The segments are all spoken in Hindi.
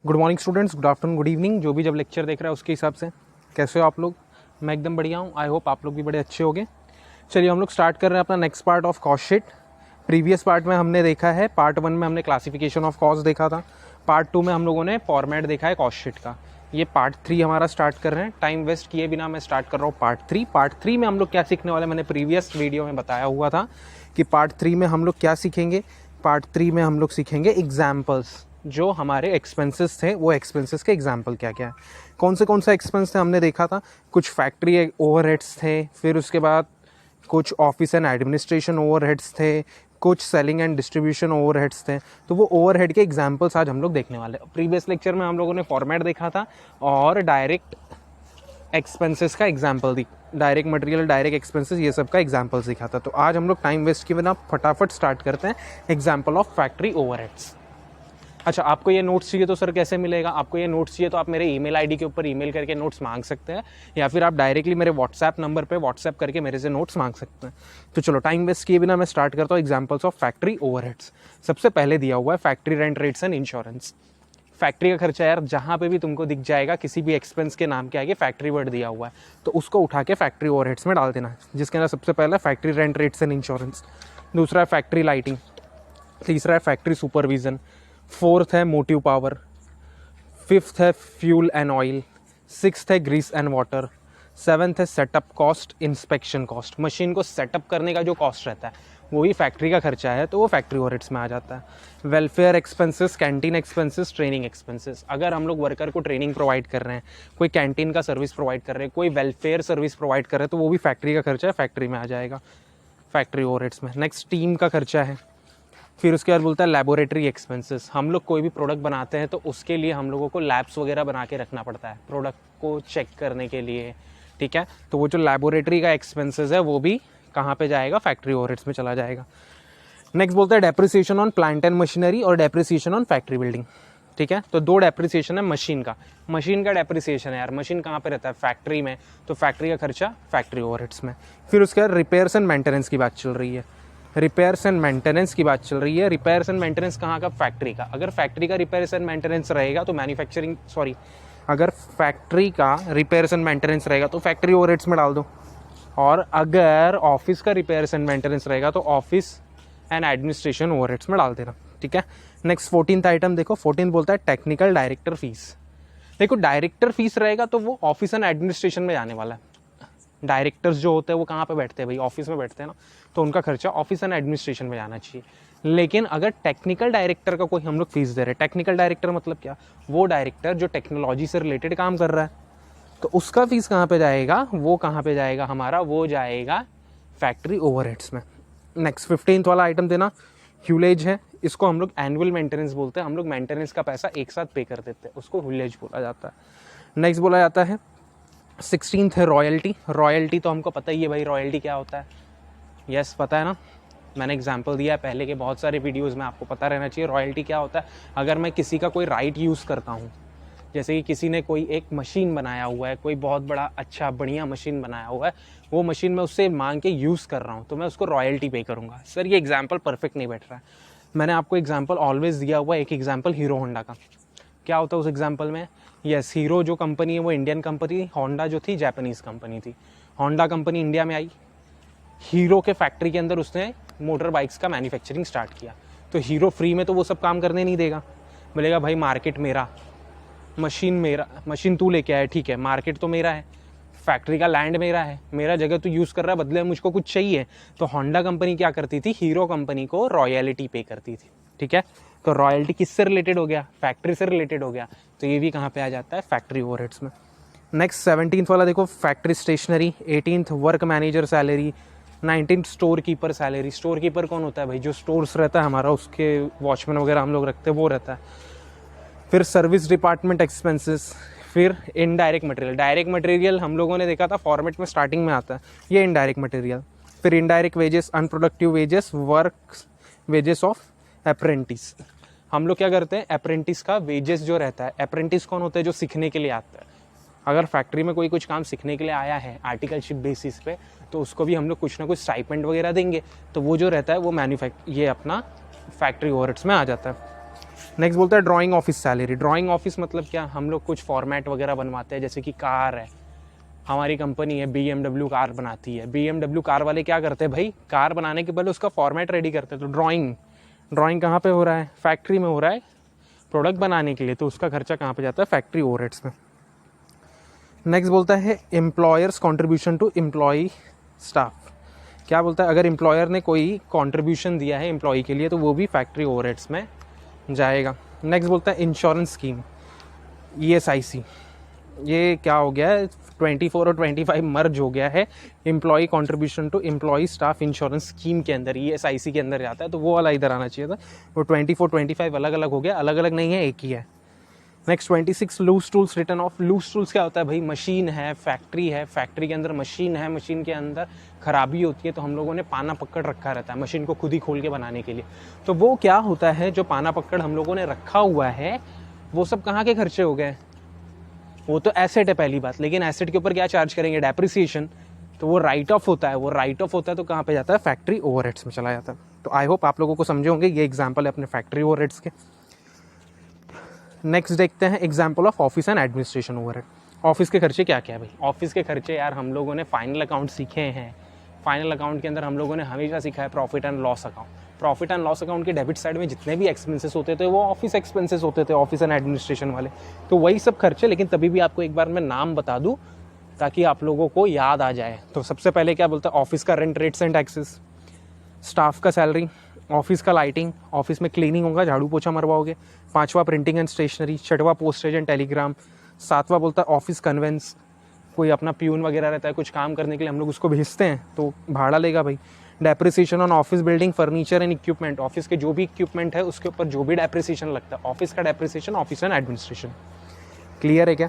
Good morning students, good afternoon, good evening, जो भी जब लेक्चर देख रहा है उसके हिसाब से कैसे हो आप लोग। मैं एकदम बढ़िया हूँ। आई होप आप लोग भी बड़े अच्छे होंगे। चलिए हम लोग स्टार्ट कर रहे हैं अपना next part of cost sheet. Previous part में हमने देखा है, पार्ट 1 में हमने क्लासिफिकेशन ऑफ कॉस्ट देखा था, पार्ट 2 में हम लोगों ने फॉर्मेट देखा है कॉस्ट शीट का। ये पार्ट 3 हमारा स्टार्ट कर रहे हैं। टाइम वेस्ट किए बिना मैं स्टार्ट कर रहा हूँ पार्ट 3 में हम लोग क्या सीखने वाले, मैंने प्रीवियस वीडियो में बताया हुआ था कि पार्ट 3 में हम लोग क्या सीखेंगे। पार्ट 3 में हम लोग सीखेंगे एग्जाम्पल्स, जो हमारे एक्सपेंसेस थे वो एक्सपेंसेस के एग्जाम्पल क्या क्या है, कौन सा एक्सपेंस थे हमने देखा था। कुछ फैक्ट्री ओवरहेड्स थे, फिर उसके बाद कुछ ऑफिस एंड एडमिनिस्ट्रेशन ओवरहेड्स थे, कुछ सेलिंग एंड डिस्ट्रीब्यूशन ओवरहेड्स थे। तो वो ओवरहेड के एग्जाम्पल्स आज हम लोग देखने वाले हैं। प्रीवियस लेक्चर में हम लोगों ने फॉर्मेट देखा था और डायरेक्ट एक्सपेंसेस का एग्जाम्पल दी, डायरेक्ट मटेरियल, डायरेक्ट एक्सपेंसेस, ये सब का एग्जाम्पल सीखा था। तो आज हम लोग टाइम वेस्ट किए बिना फटाफट स्टार्ट करते हैं एग्जाम्पल ऑफ फैक्ट्री ओवरहेड्स। अच्छा, आपको ये नोट्स चाहिए तो सर कैसे मिलेगा? आपको ये नोट्स चाहिए तो आप मेरे ईमेल आईडी के ऊपर ईमेल करके नोट्स मांग सकते हैं, या फिर आप डायरेक्टली मेरे व्हाट्सएप नंबर पे व्हाट्सएप करके मेरे से नोट्स मांग सकते हैं। तो चलो टाइम वेस्ट किए बिना मैं स्टार्ट करता हूँ एग्जांपल्स ऑफ फैक्ट्री ओवरहेड्स। सबसे पहले दिया हुआ है factory rent, rates and insurance. Factory का खर्चा यार जहाँ पे भी तुमको दिख जाएगा किसी भी एक्सपेंस के नाम के आगे फैक्ट्री वर्ड दिया हुआ है तो उसको उठा के फैक्ट्री ओवरहेड्स में डाल देना, जिसके अंदर सबसे पहला factory rent, rates and insurance, दूसरा है फैक्ट्री लाइटिंग, तीसरा है फैक्ट्री सुपरविजन, फोर्थ है मोटिव पावर, फिफ्थ है फ्यूल एंड ऑयल, सिक्स्थ है ग्रीस एंड वाटर, सेवन्थ है setup cost, inspection cost. Machine को सेटअप करने का जो कॉस्ट रहता है वो ही फैक्ट्री का खर्चा है, तो वो फैक्ट्री ओवरहेड्स में आ जाता है। Welfare expenses, canteen expenses, training expenses. अगर हम लोग वर्कर को ट्रेनिंग प्रोवाइड कर रहे हैं, कोई कैंटीन का सर्विस प्रोवाइड कर रहे हैं, कोई वेलफेयर सर्विस प्रोवाइड कर रहे हैं, तो वो भी फैक्ट्री का खर्चा है, फैक्ट्री में आ जाएगा, फैक्ट्री ओवरहेड्स में। नेक्स्ट टीम का खर्चा है। फिर उसके बाद बोलता है लैबोरेटरी एक्सपेंसेस। हम लोग कोई भी प्रोडक्ट बनाते हैं तो उसके लिए हम लोगों को लैब्स वगैरह बना के रखना पड़ता है प्रोडक्ट को चेक करने के लिए, ठीक है। तो वो जो लैबोरेटरी का एक्सपेंसेस है वो भी कहाँ पे जाएगा, फैक्ट्री ओवरहेड्स में चला जाएगा। नेक्स्ट बोलता है depreciation on plant and machinery और डेप्रिसिएशन ऑन फैक्ट्री बिल्डिंग, ठीक है। तो दो डेप्रिसिएशन है मशीन का डेप्रिसिएशन है यार, मशीन कहाँ पे रहता है, फैक्ट्री में, तो फैक्ट्री का खर्चा फैक्ट्री ओवरहेड्स में। फिर उसके बाद रिपेयर्स एंड मेंटेनेंस की बात चल रही है, रिपेयर्स एंड मेंटेनेंस की बात चल रही है। रिपेयर्स एंड मेंटेनेंस कहाँ का, फैक्ट्री का। अगर फैक्ट्री का रिपेयर्स एंड मेंटेनेंस रहेगा तो अगर फैक्ट्री का रिपेयर्स एंड मेंटेनेंस रहेगा तो फैक्ट्री ओवरहेड्स में डाल दो, और अगर ऑफिस का रिपेयर्स एंड मेंटेनेंस रहेगा तो ऑफिस एंड एडमिनिस्ट्रेशन ओवरहेड्स में डाल देना, ठीक है। नेक्स्ट 14th आइटम देखो, 14 बोलता है टेक्निकल डायरेक्टर फीस। देखो डायरेक्टर फीस रहेगा तो वो ऑफिस एंड एडमिनिस्ट्रेशन में जाने वाला है। डायरेक्टर्स जो होते हैं वो कहाँ पे बैठते हैं भाई, ऑफिस में बैठते हैं ना, तो उनका खर्चा ऑफिस एंड एडमिनिस्ट्रेशन में जाना चाहिए। लेकिन अगर टेक्निकल डायरेक्टर का कोई हम लोग फीस दे रहे हैं, टेक्निकल डायरेक्टर मतलब क्या, वो डायरेक्टर जो टेक्नोलॉजी से रिलेटेड काम कर रहा है, तो उसका फीस कहाँ पे जाएगा, वो कहाँ पे जाएगा हमारा, वो जाएगा फैक्ट्री ओवरहेड्स में। नेक्स्ट 15th वाला आइटम देना, ह्यूलेज है। इसको हम लोग एनुअल मेंटेनेंस बोलते हैं, हम लोग मेंटेनेंस का पैसा एक साथ पे कर देते हैं, उसको ह्यूलेज बोला जाता है। नेक्स्ट बोला जाता है 16th है रॉयल्टी। रॉयल्टी तो हमको पता ही है भाई, रॉयल्टी क्या होता है, यस पता है ना, मैंने एग्जांपल दिया है पहले के बहुत सारे वीडियोस में, आपको पता रहना चाहिए रॉयल्टी क्या होता है। अगर मैं किसी का कोई राइट यूज़ करता हूँ, जैसे कि किसी ने कोई एक मशीन बनाया हुआ है, कोई बहुत बड़ा अच्छा बढ़िया मशीन बनाया हुआ है, वो मशीन मैं उससे मांग के यूज़ कर रहा हूँ, तो मैं उसको रॉयल्टी पे करूँगा। सर ये एग्जाम्पल परफेक्ट नहीं बैठ रहा है, मैंने आपको एग्जाम्पल ऑलवेज दिया हुआ है। एक एग्जाम्पल हीरो होंडा का, क्या होता है उस एग्जाम्पल में, यस हीरो जो कंपनी है वो इंडियन कंपनी थी, होंडा जो थी जापानीज़ कंपनी थी। होंडा कंपनी इंडिया में आई, हीरो के फैक्ट्री के अंदर उसने मोटर बाइक्स का मैन्युफैक्चरिंग स्टार्ट किया। तो हीरो फ्री में तो वो सब काम करने नहीं देगा, बोलेगा भाई मार्केट मेरा, मशीन तू लेके आया, ठीक है, मार्केट तो मेरा है, फैक्ट्री का लैंड मेरा है, मेरा जगह तू यूज़ कर रहा है, बदले में मुझको कुछ चाहिए। तो होंडा कंपनी क्या करती थी, हीरो कंपनी को रॉयल्टी पे करती थी, ठीक है। तो रॉयल्टी किससे रिलेटेड हो गया, फैक्ट्री से रिलेटेड हो गया, तो ये भी कहाँ पे आ जाता है, फैक्ट्री ओवरहेड्स में। नेक्स्ट 17th वाला देखो, factory stationery. 18th work manager salary. 19th store keeper salary. Store keeper कौन होता है भाई, जो स्टोर्स रहता है हमारा, उसके वॉचमैन वगैरह हम लोग रखते हैं, वो रहता है। फिर सर्विस डिपार्टमेंट एक्सपेंसेस। फिर इनडायरेक्ट मटेरियल। डायरेक्ट मटेरियल हम लोगों ने देखा था फॉर्मेट में स्टार्टिंग में आता है, ये इनडायरेक्ट मटेरियल। फिर indirect wages, unproductive wages, work wages of apprentice. हम लोग क्या करते हैं, अप्रेंटिस का वेजेस जो रहता है, अप्रेंटिस कौन होता है, जो सीखने के लिए आता है। अगर फैक्ट्री में कोई कुछ काम सीखने के लिए आया है आर्टिकलशिप बेसिस पे, तो उसको भी हम लोग कुछ ना कुछ स्टाइपेंड वगैरह देंगे, तो वो जो रहता है वो ये अपना फैक्ट्री ओवरहेड्स में आ जाता है। नेक्स्ट बोलता है drawing office salary. Drawing office मतलब क्या, हम लोग कुछ फॉर्मेट वगैरह बनवाते हैं, जैसे कि कार है, हमारी कंपनी है BMW कार बनाती है, BMW कार वाले क्या करते हैं भाई, कार बनाने के पहले उसका फॉर्मेट रेडी करते हैं। तो ड्राइंग कहाँ पे हो रहा है, फैक्ट्री में हो रहा है प्रोडक्ट बनाने के लिए, तो उसका खर्चा कहाँ पे जाता है, फैक्ट्री ओवरहेड्स में। नेक्स्ट बोलता है employers contribution to employee staff. क्या बोलता है, अगर एम्प्लॉयर ने कोई कॉन्ट्रीब्यूशन दिया है एम्प्लॉई के लिए तो वो भी फैक्ट्री ओवरहेड्स में जाएगा। नेक्स्ट बोलता है इंश्योरेंस स्कीम, ESIC। ये क्या हो गया है, 24 और 25 मर्ज हो गया है employee contribution to employee staff insurance scheme के अंदर, ESIC के अंदर जाता है, तो वो वाला इधर आना चाहिए था। वो 24 25 अलग अलग हो गया, अलग अलग नहीं है, एक ही है। Next 26 loose tools return off. Loose tools क्या होता है भाई, मशीन है, फैक्ट्री है, फैक्ट्री के अंदर मशीन है, मशीन के अंदर खराबी होती है, तो हम लोगों ने पाना पकड़ रखा रहता है मशीन को खुद ही खोल के बनाने के लिए। तो वो क्या होता है, जो पाना पकड़ हम लोगों ने रखा हुआ है, वो सब कहाँ के खर्चे हो गए, वो तो एसेट है पहली बात, लेकिन एसेट के ऊपर क्या चार्ज करेंगे, डेप्रिसिएशन, तो वो राइट ऑफ होता है, वो राइट ऑफ होता है तो कहाँ पे जाता है, फैक्ट्री ओवरहेड्स में चला जाता है। तो आई होप आप लोगों को समझे होंगे, ये एग्जांपल है अपने फैक्ट्री ओवरहेड्स के। नेक्स्ट देखते हैं example of office and administration overhead. Office के खर्चे क्या क्या है भाई, ऑफिस के खर्चे यार हम लोगों ने फाइनल अकाउंट सीखे हैं, फाइनल अकाउंट के अंदर हम लोगों ने हमेशा सीखा है profit and loss account. Profit and loss account के डेबिट साइड में जितने भी एक्सपेंसेस होते थे वो ऑफिस एक्सपेंसेस होते थे, ऑफिस एंड एडमिनिस्ट्रेशन वाले, तो वही सब खर्चे। लेकिन तभी भी आपको एक बार मैं नाम बता दूं ताकि आप लोगों को याद आ जाए। तो सबसे पहले क्या बोलता है, ऑफिस का rent, rates and taxes, staff का सैलरी, ऑफिस का लाइटिंग, ऑफिस में क्लीनिंग होगा, झाड़ू पोछा मरवाओगे, 5वां प्रिंटिंग एंड स्टेशनरी, 6वां पोस्टेज एंड टेलीग्राम, 7वां बोलता है ऑफिस कन्वेंस, कोई अपना प्यून वगैरह रहता है कुछ काम करने के लिए, हम लोग उसको भेजते हैं तो भाड़ा लेगा भाई। Depreciation on office building, furniture and equipment, office के जो भी इक्विपमेंट है उसके ऊपर जो भी डेप्रिसिएशन लगता है, ऑफिस का depreciation, office and administration. Clear है क्या।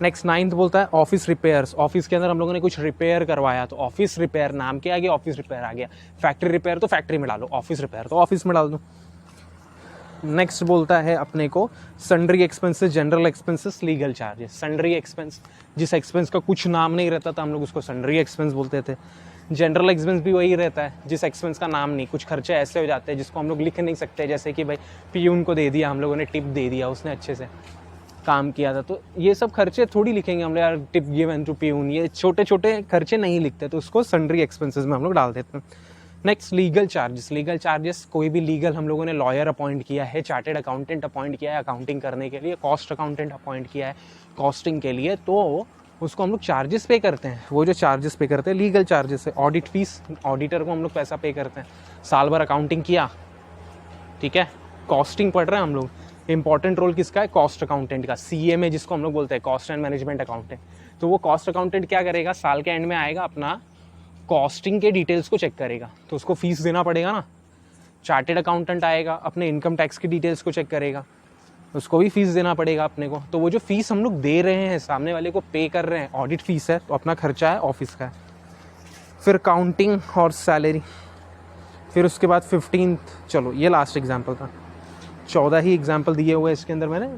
नेक्स्ट 9th बोलता है ऑफिस रिपेयर्स। ऑफिस के अंदर हम लोगों ने कुछ रिपेयर करवाया तो ऑफिस रिपेयर, नाम के आगे ऑफिस रिपेयर आ गया। फैक्ट्री रिपेयर तो फैक्ट्री में डालो, ऑफिस रिपेयर तो ऑफिस में डाल दो। नेक्स्ट बोलता है अपने को sundry expenses, general expenses, legal charges. Sundry expense, जिस एक्सपेंस का कुछ नाम नहीं रहता था हम लोग उसको सन्ड्री एक्सपेंस बोलते थे। जनरल एक्सपेंस भी वही रहता है जिस एक्सपेंस का नाम नहीं, कुछ खर्चे ऐसे हो जाते हैं जिसको हम लोग लिख नहीं सकते, जैसे कि भाई पीयून को दे दिया हम लोगों ने, टिप दे दिया, उसने अच्छे से काम किया था, तो ये सब खर्चे थोड़ी लिखेंगे हम लोग यार, टिप गिवन टू पीयून, ये छोटे छोटे खर्चे नहीं लिखते, तो उसको सन्ड्री एक्सपेंसेस में हम लोग डाल देते हैं। Next legal charges. Legal charges, कोई भी लीगल हम लोगों ने लॉयर अपॉइंट किया है, चार्टेड अकाउंटेंट अपॉइंट किया है अकाउंटिंग करने के लिए, कॉस्ट अकाउंटेंट अपॉइंट किया है कॉस्टिंग के लिए, तो उसको हम लोग चार्जेस पे करते हैं। वो जो चार्जेस पे करते हैं लीगल चार्जेस है। ऑडिट फीस, ऑडिटर को हम लोग पैसा पे करते हैं, साल भर अकाउंटिंग किया, ठीक है, कॉस्टिंग पढ़ रहे हैं हम लोग। इंपॉर्टेंट रोल किसका है, कॉस्ट अकाउंटेंट का, CA में जिसको हम लोग बोलते हैं कॉस्ट एंड मैनेजमेंट अकाउंटेंट। तो वो कॉस्ट अकाउंटेंट क्या करेगा, साल के एंड में आएगा, अपना कॉस्टिंग के डिटेल्स को चेक करेगा, तो उसको फीस देना पड़ेगा ना। चार्टेड अकाउंटेंट आएगा, अपने इनकम टैक्स की डिटेल्स को चेक करेगा, उसको भी फीस देना पड़ेगा अपने को। तो वो जो फीस हम लोग दे रहे हैं, सामने वाले को पे कर रहे हैं, ऑडिट फीस है, तो अपना खर्चा है, ऑफिस का है। फिर काउंटिंग और सैलरी, फिर उसके बाद 15th, चलो ये लास्ट एग्जाम्पल था, 14 ही एग्जाम्पल दिए हुए इसके अंदर मैंने,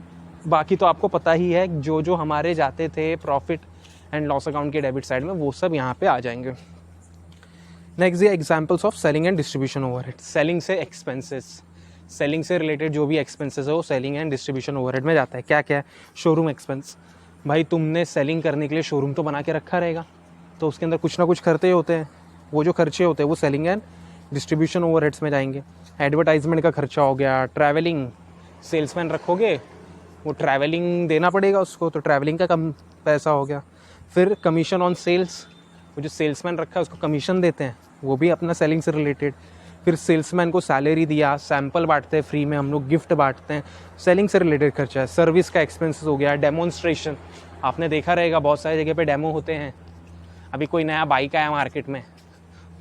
बाकी तो आपको पता ही है, जो जो हमारे जाते थे प्रॉफिट एंड लॉस अकाउंट के डेबिट साइड में वो सब यहाँ पे आ जाएंगे। नेक्स्ट ये examples of selling and distribution overhead. Selling से एक्सपेंसेस, सेलिंग से रिलेटेड जो भी एक्सपेंसेस है वो सेलिंग एंड डिस्ट्रीब्यूशन ओवरहेड में जाता है। क्या क्या है, शोरूम एक्सपेंस, भाई तुमने सेलिंग करने के लिए शोरूम तो बना के रखा रहेगा, तो उसके अंदर कुछ ना कुछ खर्चे होते हैं, वो जो खर्चे होते हैं वो सेलिंग एंड डिस्ट्रीब्यूशन ओवरहेड्स में जाएंगे। एडवर्टाइजमेंट का खर्चा हो गया, ट्रैवलिंग, सेल्समैन रखोगे वो ट्रैवलिंग देना पड़ेगा उसको, तो ट्रैवलिंग का कम पैसा हो गया। फिर कमीशन ऑन सेल्स, वो जो सेल्समैन रखा है उसको कमीशन देते हैं, वो भी अपना सेलिंग से रिलेटेड। फिर सेल्समैन को सैलरी दिया, सैंपल बांटते हैं फ्री में हम लोग, गिफ्ट बांटते हैं, सेलिंग से रिलेटेड खर्चा है। सर्विस का एक्सपेंसेस हो गया, डेमोन्स्ट्रेशन, आपने देखा रहेगा बहुत सारी जगह पे डेमो होते हैं। अभी कोई नया बाइक आया मार्केट में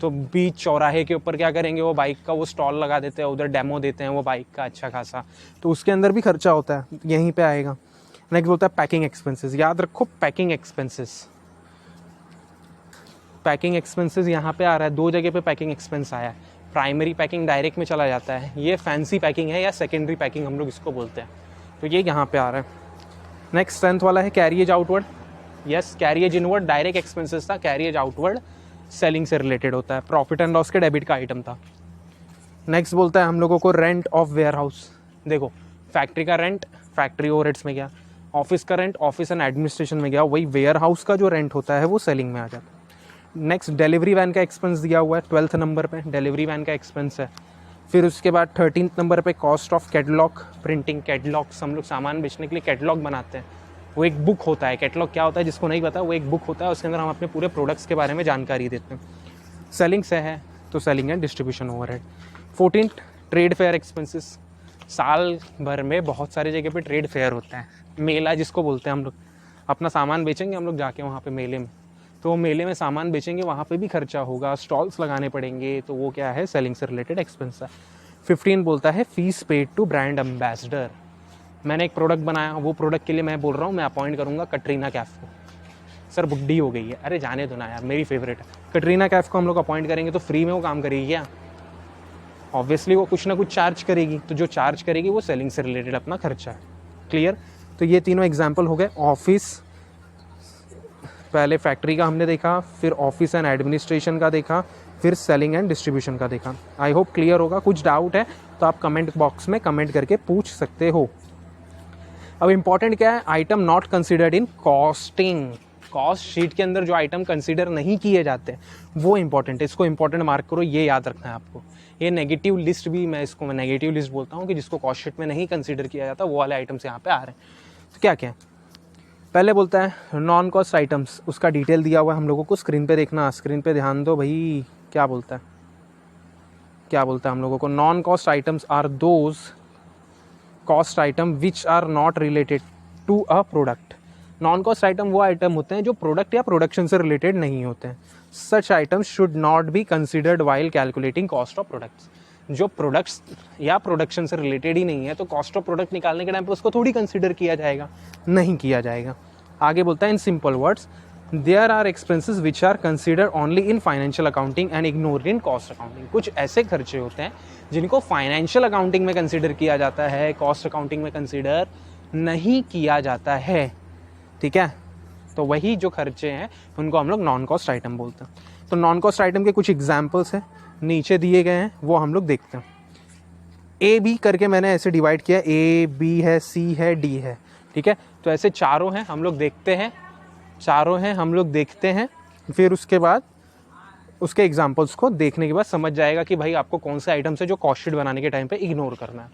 तो बीच चौराहे के ऊपर क्या करेंगे, वो बाइक का वो स्टॉल लगा देते हैं, उधर डेमो देते हैं वो बाइक का अच्छा खासा, तो उसके अंदर भी खर्चा होता है, यहीं पे आएगा। नेक्स्ट बोलता है पैकिंग एक्सपेंसेस। याद रखो पैकिंग एक्सपेंसेस, पैकिंग एक्सपेंसेस यहाँ पे आ रहा है, 2 जगह पे पैकिंग एक्सपेंस आया है। प्राइमरी पैकिंग डायरेक्ट में चला जाता है, ये फैंसी पैकिंग है या सेकेंडरी पैकिंग हम लोग इसको बोलते हैं, तो ये यहाँ पे आ रहा है। नेक्स्ट 10th वाला है carriage outward. Yes, carriage inward direct expenses था, कैरिएज आउटवर्ड सेलिंग से रिलेटेड होता है, प्रॉफिट एंड लॉस के डेबिट का आइटम था। नेक्स्ट बोलता है हम लोगों को रेंट ऑफ वेयर हाउस। देखो फैक्ट्री का रेंट फैक्ट्री ओवरहेड्स में गया, ऑफिस का रेंट ऑफिस एंड एडमिनिस्ट्रेशन में गया, वही वेयर हाउस का जो रेंट होता है वो सेलिंग में आ जाता है। नेक्स्ट डिलीवरी वैन का एक्सपेंस दिया हुआ है 12th नंबर पे, डिलीवरी वैन का एक्सपेंस है। फिर उसके बाद 13th नंबर पे cost of catalogue printing, catalogues हम लोग सामान बेचने के लिए कैटलॉग बनाते हैं, वो एक बुक होता है। कैटलॉग क्या होता है जिसको नहीं पता, वो एक बुक होता है, उसके अंदर हम अपने पूरे प्रोडक्ट्स के बारे में जानकारी देते हैं। सेलिंग से है तो selling and distribution overhead. 14th trade fair expenses, साल भर में बहुत सारी जगह पे ट्रेड फेयर होता है, मेला जिसको बोलते हैं हम लोग। अपना सामान बेचेंगे हम लोग जाके वहाँ पे मेले में, तो वो मेले में सामान बेचेंगे, वहाँ पे भी खर्चा होगा, स्टॉल्स लगाने पड़ेंगे, तो वो क्या है सेलिंग से रिलेटेड एक्सपेंस है। 15 बोलता है fees paid to brand ambassador. मैंने एक प्रोडक्ट बनाया, वो प्रोडक्ट के लिए मैं बोल रहा हूँ मैं अपॉइंट करूँगा कटरीना कैफ को। सर बुड्ढी हो गई है, अरे जाने दो ना यार, मेरी फेवरेट है कटरीना कैफ को, हम लोग अपॉइंट करेंगे तो फ्री में वो काम करेगी क्या? ऑब्वियसली वो कुछ ना कुछ चार्ज करेगी, तो जो चार्ज करेगी वो सेलिंग से रिलेटेड अपना खर्चा है। क्लियर? तो ये तीनों एग्जाम्पल हो गए। ऑफिस, पहले फैक्ट्री का हमने देखा, फिर ऑफिस एंड एडमिनिस्ट्रेशन का देखा, फिर सेलिंग एंड डिस्ट्रीब्यूशन का देखा। आई होप क्लियर होगा। कुछ डाउट है तो आप कमेंट बॉक्स में कमेंट करके पूछ सकते हो। अब इंपॉर्टेंट क्या है, item not considered in costing. Cost sheet के अंदर जो आइटम कंसीडर नहीं किए जाते वो इंपॉर्टेंट है, इसको इंपॉर्टेंट मार्क करो, ये याद रखना है आपको। ये नेगेटिव लिस्ट भी मैं नेगेटिव लिस्ट बोलता हूँ कि जिसको कॉस्ट शीट में नहीं कंसीडर किया जाता, वो वाले आइटम्स यहाँ पे आ रहे हैं। तो क्या क्या है, पहले बोलता है नॉन कॉस्ट आइटम्स, उसका डिटेल दिया हुआ है हम लोगों को, स्क्रीन पे देखना, स्क्रीन पे ध्यान दो भाई। क्या बोलता है हम लोगों को, non cost items are those cost item which are not related to a product. Non cost item वो आइटम होते हैं जो प्रोडक्ट या प्रोडक्शन से रिलेटेड नहीं होते हैं। Such items should not be considered while calculating cost of products. जो प्रोडक्ट्स या प्रोडक्शन से रिलेटेड ही नहीं है तो कॉस्ट ऑफ प्रोडक्ट निकालने के टाइम पर उसको थोड़ी कंसिडर किया जाएगा, नहीं किया जाएगा। आगे बोलता है in simple words there are expenses which are consider only in financial accounting and ignored in cost accounting. कुछ ऐसे खर्चे होते हैं जिनको फाइनेंशियल अकाउंटिंग में कंसिडर किया जाता है, कॉस्ट अकाउंटिंग में कंसिडर नहीं किया जाता है। ठीक है, तो वही जो खर्चे हैं उनको हम लोग नॉन कॉस्ट आइटम बोलते हैं। तो नॉन कॉस्ट आइटम के कुछ एग्जाम्पल्स हैं, नीचे दिए गए हैं, वो हम लोग देखते हैं। ए बी करके मैंने ऐसे डिवाइड किया, ए बी है, सी है, डी है। ठीक है, तो ऐसे चारों हैं, हम लोग देखते हैं, फिर उसके बाद उसके एग्जाम्पल्स को देखने के बाद समझ जाएगा कि भाई आपको कौन से आइटम्स है जो कॉस्ट शीट बनाने के टाइम पे इग्नोर करना है।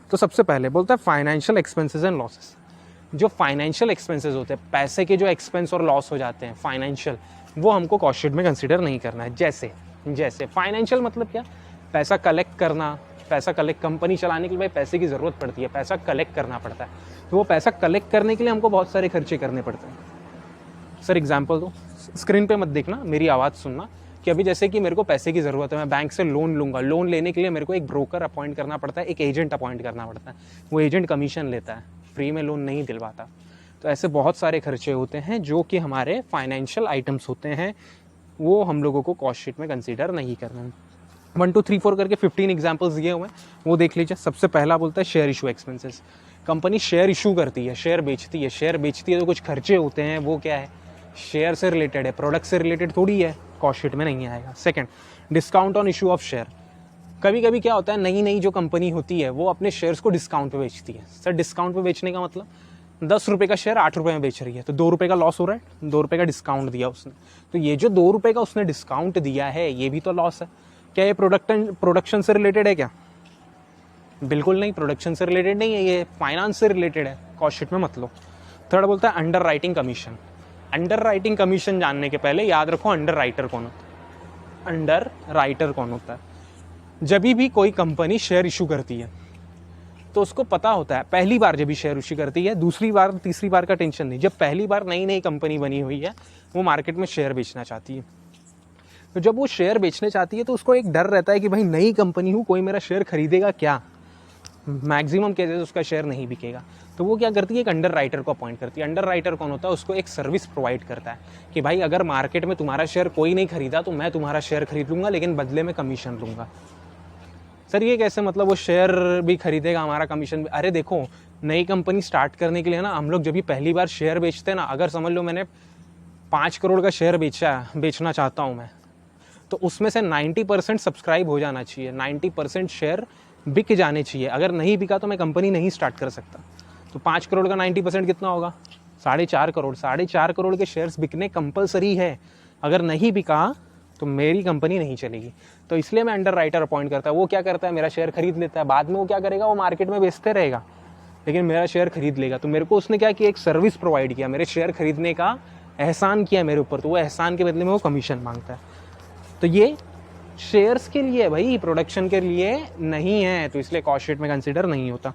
तो सबसे पहले बोलता है फाइनेंशियल एक्सपेंसेस एंड लॉसेस। जो फाइनेंशियल एक्सपेंसेस होते हैं, पैसे के जो एक्सपेंस और लॉस हो जाते हैं फाइनेंशियल, वो हमको कॉस्ट शीट में कंसीडर नहीं करना है। जैसे फाइनेंशियल मतलब क्या, पैसा कलेक्ट करना, पैसा कलेक्ट कंपनी चलाने के लिए भाई पैसे की ज़रूरत पड़ती है, पैसा कलेक्ट करना पड़ता है, तो वो पैसा कलेक्ट करने के लिए हमको बहुत सारे खर्चे करने पड़ते हैं। सर एग्जाम्पल दो, स्क्रीन पे मत देखना, मेरी आवाज़ सुनना, कि अभी जैसे कि मेरे को पैसे की ज़रूरत है, मैं बैंक से लोन लूँगा, लोन लेने के लिए मेरे को एक ब्रोकर अपॉइंट करना पड़ता है, एक एजेंट अपॉइंट करना पड़ता है, वो एजेंट कमीशन लेता है, फ्री में लोन नहीं दिलवाता। तो ऐसे बहुत सारे खर्चे होते हैं जो कि हमारे फाइनेंशियल आइटम्स होते हैं, वो हम लोगों को कॉस्ट शीट में कंसीडर नहीं करना है। 1 2 3 4 करके 15 एग्जाम्पल्स दिए हुए हैं, वो देख लीजिए। सबसे पहला बोलता है share issue expenses. Company share issue करती है, शेयर बेचती है तो कुछ खर्चे होते हैं, वो क्या है, शेयर से रिलेटेड है, प्रोडक्ट से रिलेटेड थोड़ी है, कॉस्ट शीट में नहीं आएगा। Second, discount on issue of share. कभी कभी क्या होता है, नई जो कंपनी होती है वो अपने शेयर्स को डिस्काउंट पे बेचती है। सर डिस्काउंट पे बेचने का मतलब 10 रुपये का शेयर 8 रुपये में बेच रही है, तो 2 रुपये का लॉस हो रहा है, 2 रुपये का डिस्काउंट दिया उसने, तो ये जो 2 रुपये का उसने डिस्काउंट दिया है ये भी तो लॉस है। क्या ये प्रोडक्शन से रिलेटेड है क्या? बिल्कुल नहीं, प्रोडक्शन से रिलेटेड नहीं है, ये फाइनेंस से रिलेटेड है, कॉस्ट शीट में मत लो। थर्ड बोलता है under writing commission. Under writing commission जानने के पहले याद रखो अंडर राइटर कौन होता है। अंडर राइटर कौन होता है? जब भी कोई कंपनी शेयर इशू करती है तो उसको पता होता है, पहली बार जब भी शेयर इशू करती है, दूसरी बार तीसरी बार का टेंशन नहीं, जब पहली बार नई कंपनी बनी हुई है वो मार्केट में शेयर बेचना चाहती है, तो जब वो शेयर बेचने चाहती है तो उसको एक डर रहता है कि भाई नई कंपनी हूँ, कोई मेरा शेयर खरीदेगा क्या, मैक्सिमम केसेस उसका शेयर नहीं बिकेगा, तो वो क्या करती है, एक अंडर राइटर को अपॉइंट करती है। अंडर राइटर कौन होता है? उसको एक सर्विस प्रोवाइड करता है कि भाई अगर मार्केट में तुम्हारा शेयर कोई नहीं खरीदा तो मैं तुम्हारा शेयर खरीद लूँगा, लेकिन बदले में कमीशन लूँगा। सर ये कैसे, मतलब वो शेयर भी खरीदेगा, हमारा कमीशन भी? अरे देखो, नई कंपनी स्टार्ट करने के लिए ना हम लोग जब भी पहली बार शेयर बेचते हैं ना, अगर समझ लो मैंने 5 करोड़ का शेयर बेचना चाहता हूँ मैं, तो उसमें से 90% सब्सक्राइब हो जाना चाहिए, 90% शेयर बिक जाने चाहिए। अगर नहीं बिका तो मैं कंपनी नहीं स्टार्ट कर सकता। तो 5 करोड़ का 90% कितना होगा? 4.5 करोड़। 4.5 करोड़ के शेयर्स बिकने कंपलसरी है। अगर नहीं बिका तो मेरी कंपनी नहीं चलेगी। तो इसलिए मैं अंडर राइटर अपॉइंट करता है। वो क्या करता है, मेरा शेयर खरीद लेता है, बाद में वो क्या करेगा, वो मार्केट में बेचते रहेगा, लेकिन मेरा शेयर खरीद लेगा। तो मेरे को उसने क्या किया, एक सर्विस प्रोवाइड किया, मेरे शेयर खरीदने का एहसान किया मेरे ऊपर, तो वो एहसान के बदले में वो कमीशन मांगता है। तो ये शेयर्स के लिए भाई, प्रोडक्शन के लिए नहीं है, तो इसलिए कॉस्ट शीट में कंसीडर नहीं होता।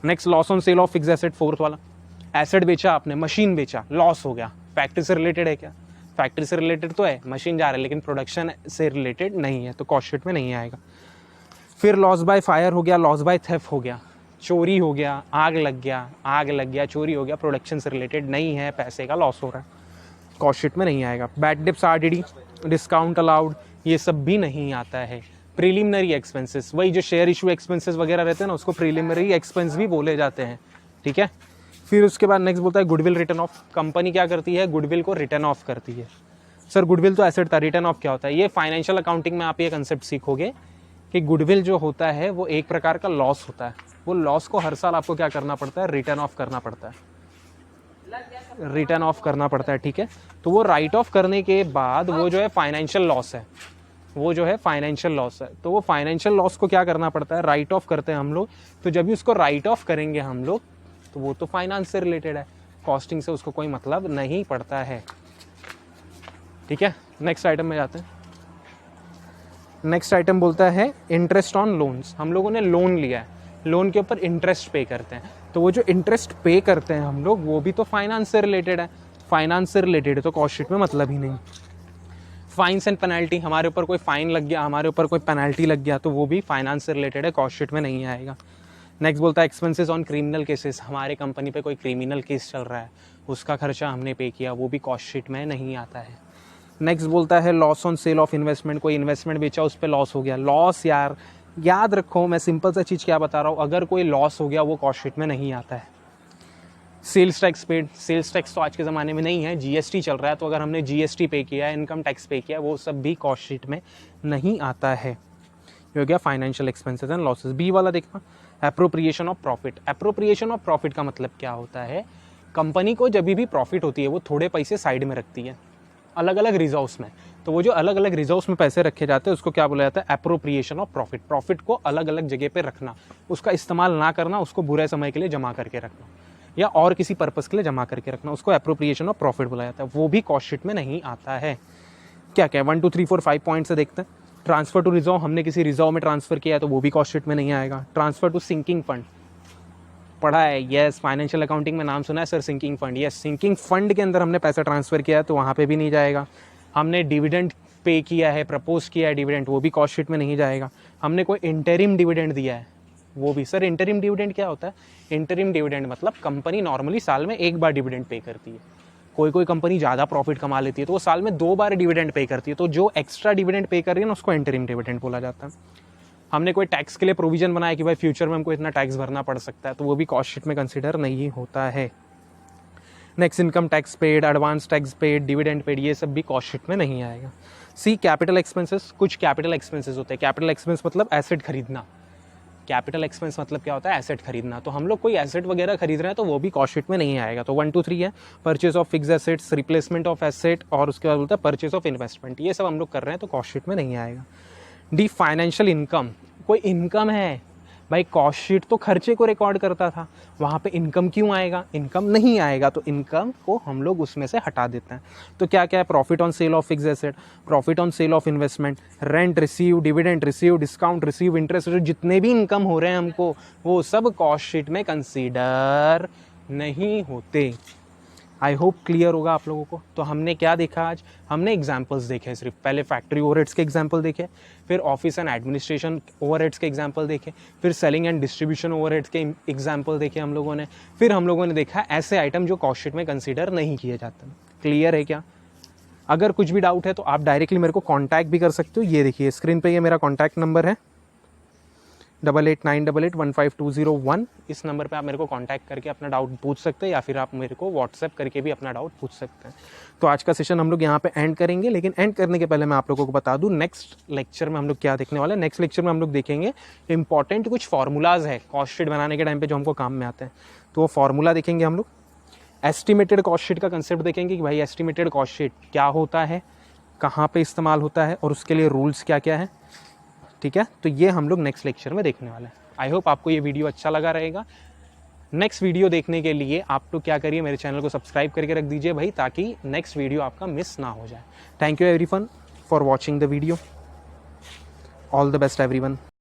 Next, loss on sale of fix asset, fourth वाला। एसेट बेचा आपने, मशीन बेचा, लॉस हो गया, फैक्ट्री से रिलेटेड है क्या? फैक्ट्री से रिलेटेड तो है, मशीन जा रहा है, लेकिन प्रोडक्शन से रिलेटेड नहीं है, तो कॉस्ट शीट में नहीं आएगा। फिर लॉस बाय फायर हो गया, लॉस बाय थेफ्ट हो गया, चोरी हो गया, आग लग गया, चोरी हो गया, प्रोडक्शन से रिलेटेड नहीं है, पैसे का लॉस हो रहा है, कॉस्ट शीट में नहीं आएगा। Bad dips, RDD, discount allowed, ये सब भी नहीं आता है। प्रीलिमिनरी एक्सपेंसेस, वही जो शेयर इशू एक्सपेंसेस वगैरह रहते हैं ना, उसको प्रीलिमिनरी एक्सपेंस भी बोले जाते हैं, ठीक है। फिर उसके बाद नेक्स्ट बोलता है गुडविल रिटर्न ऑफ। कंपनी क्या करती है, गुडविल को रिटर्न ऑफ करती है। सर गुडविल तो एसेट था, रिटर्न ऑफ क्या होता है? ये फाइनेंशियल अकाउंटिंग में आप ये कंसेप्ट सीखोगे कि गुडविल जो होता है वो एक प्रकार का लॉस होता है। वो लॉस को हर साल आपको क्या करना पड़ता है, रिटर्न ऑफ करना पड़ता है, रिटर्न ऑफ करना पड़ता है, ठीक है। तो वो राइट ऑफ करने के बाद वो जो है फाइनेंशियल लॉस है, वो जो है फाइनेंशियल लॉस है। तो वो फाइनेंशियल लॉस को क्या करना पड़ता है, राइट ऑफ करते हैं हम लोग। तो जब भी उसको राइट ऑफ करेंगे हम लोग, तो वो तो फाइनेंस से रिलेटेड है, कॉस्टिंग से उसको कोई मतलब नहीं पड़ता है, ठीक है। नेक्स्ट आइटम में जाते हैं। नेक्स्ट आइटम बोलता है इंटरेस्ट ऑन लोन्स। हम लोगों ने लोन लिया है, लोन के ऊपर इंटरेस्ट पे करते हैं, तो वो जो इंटरेस्ट पे करते हैं हम लोग, वो भी तो फाइनेंस से रिलेटेड है, फाइनेंस से रिलेटेड है, तो कॉस्ट शीट में मतलब ही नहीं। फाइन्स एंड पेनल्टी, हमारे ऊपर कोई फाइन लग गया, हमारे ऊपर कोई पेनल्टी लग गया, तो वो भी फाइनेंस से रिलेटेड है, कॉस्ट शीट में नहीं आएगा। नेक्स्ट बोलता है एक्सपेंसेस ऑन क्रिमिनल केसेस। हमारे कंपनी पे कोई क्रिमिनल केस चल रहा है, उसका खर्चा हमने पे किया, वो भी कॉस्ट शीट में नहीं आता है। नेक्स्ट बोलता है loss on sale of investment. कोई इन्वेस्टमेंट बेचा, उस पर लॉस हो गया। लॉस यार याद रखो, मैं सिंपल सा चीज़ क्या बता रहा हूँ, अगर कोई लॉस हो गया वो कॉस्ट शीट में नहीं आता है। Sales tax paid, sales tax तो आज के ज़माने में नहीं है, जीएसटी चल रहा है, तो अगर हमने जीएसटी पे किया है, इनकम टैक्स पे किया है, वो सब भी कॉस्ट शीट में नहीं आता है। ये हो गया financial expenses and losses. B वाला देखना, appropriation of profit. Appropriation of profit का मतलब क्या होता है, कंपनी को जब भी प्रॉफिट होती है वो थोड़े पैसे साइड में रखती है अलग अलग रिजर्व्स में, तो वो जो अलग अलग रिजर्व्स में पैसे रखे जाते हैं उसको क्या बोला जाता है, एप्रोप्रिएशन ऑफ प्रॉफिट। प्रॉफिट को अलग अलग जगह पे रखना, उसका इस्तेमाल ना करना, उसको बुरे समय के लिए जमा करके रखना या और किसी पर्पस के लिए जमा करके रखना, उसको एप्रोप्रिएशन ऑफ प्रॉफिट बोला जाता है। वो भी कॉस्ट शीट में नहीं आता है। क्या क्या 1 2 3 4 5 पॉइंट से देखते हैं। ट्रांसफर टू रिजर्व, हमने किसी रिजर्व में ट्रांसफर किया है तो वो भी कॉस्ट शीट में नहीं आएगा। ट्रांसफर टू सिंकिंग फंड पढ़ा है, यस, फाइनेंशियल अकाउंटिंग में नाम सुना है sir, sinking fund, yes, sinking fund के अंदर हमने पैसा ट्रांसफर किया है तो वहाँ पे भी नहीं जाएगा। हमने डिविडेंड पे किया है, प्रपोज किया है डिविडेंड, वो भी कॉस्ट शीट में नहीं जाएगा। हमने कोई इंटरिम डिविडेंड दिया है, वो भी। सर इंटरिम डिविडेंड क्या होता है? इंटरिम डिविडेंड मतलब कंपनी नॉर्मली साल में एक बार डिविडेंड पे करती है। कोई कंपनी ज़्यादा प्रॉफिट कमा लेती है तो वो साल में 2 बार डिविडेंड पे करती है, तो जो एक्स्ट्रा डिविडेंड पे कर रही है ना उसको इंटरिम डिविडेंड बोला जाता है। हमने कोई टैक्स के लिए प्रोविजन बनाया कि भाई फ्यूचर में हमको इतना टैक्स भरना पड़ सकता है, तो वो भी कॉस्ट शीट में कंसिडर नहीं होता है। Next, income tax paid, advance tax paid, dividend paid, ये सब भी कॉस्ट शीट में नहीं आएगा। सी, कैपिटल एक्सपेंसेस। कुछ कैपिटल एक्सपेंसेस होते हैं। कैपिटल एक्सपेंस मतलब एसेट खरीदना। कैपिटल एक्सपेंस मतलब क्या होता है, एसेट खरीदना। तो हम लोग कोई एसेट वगैरह खरीद रहे हैं तो वो भी कॉस्ट शीट में नहीं आएगा। तो 1 2 3 है, purchase of fix assets, replacement of asset, और उसके बाद बोलता है परचेज ऑफ इन्वेस्टमेंट। ये सब हम लोग कर रहे हैं तो कॉस्ट शीट में नहीं आएगा। D, financial income. कोई इनकम है भाई, कॉस्ट शीट तो खर्चे को रिकॉर्ड करता था, वहाँ पे इनकम क्यों आएगा? इनकम नहीं आएगा, तो इनकम को हम लोग उसमें से हटा देते हैं। तो क्या क्या है, profit on sale of fix asset, profit on sale of investment, rent receive, dividend receive, discount receive, interest receive, जितने भी इनकम हो रहे हैं हमको, वो सब कॉस्ट शीट में कंसीडर नहीं होते। आई होप क्लियर होगा आप लोगों को। तो हमने क्या देखा आज, हमने एग्जाम्पल्स देखे सिर्फ। पहले फैक्ट्री ओवरहेड्स के एग्जाम्पल देखे, फिर ऑफिस एंड एडमिनिस्ट्रेशन ओवरहेड्स के एग्जाम्पल देखे, फिर सेलिंग एंड डिस्ट्रीब्यूशन ओवरहेड्स के एग्जाम्पल देखे हम लोगों ने, फिर हम लोगों ने देखा ऐसे आइटम जो कॉस्ट शीट में कंसीडर नहीं किए जाते। क्लियर है क्या? अगर कुछ भी डाउट है तो आप डायरेक्टली मेरे को कॉन्टैक्ट भी कर सकते हो। ये देखिए स्क्रीन पर ये मेरा कॉन्टैक्ट नंबर है, 8898881520 इस नंबर पे आप मेरे को कांटेक्ट करके अपना डाउट पूछ सकते हैं, या फिर आप मेरे को व्हाट्सएप करके भी अपना डाउट पूछ सकते हैं। तो आज का सेशन हम लोग यहाँ पे एंड करेंगे, लेकिन एंड करने के पहले मैं आप लोगों को बता दूँ नेक्स्ट लेक्चर में हम लोग क्या देखने वाले हैं। नेक्स्ट लेक्चर में हम लोग देखेंगे इंपॉर्टेंट कुछ फार्मूलाज है कॉस्ट शीट बनाने के टाइम पे जो हमको काम में आते हैं, तो वो फार्मूला देखेंगे हम लोग। एस्टिमेटेड कॉस्ट शीट का कंसेप्ट देखेंगे कि भाई एस्टिमेटेड कॉस्ट शीट क्या होता है, कहाँ पे इस्तेमाल होता है और उसके लिए रूल्स क्या क्या है, ठीक है। तो ये हम लोग नेक्स्ट लेक्चर में देखने वाले हैं। आई होप आपको ये वीडियो अच्छा लगा रहेगा। नेक्स्ट वीडियो देखने के लिए आप लोग क्या करिए, मेरे चैनल को सब्सक्राइब करके रख दीजिए भाई, ताकि नेक्स्ट वीडियो आपका मिस ना हो जाए। Thank you everyone for watching the video. All the best everyone.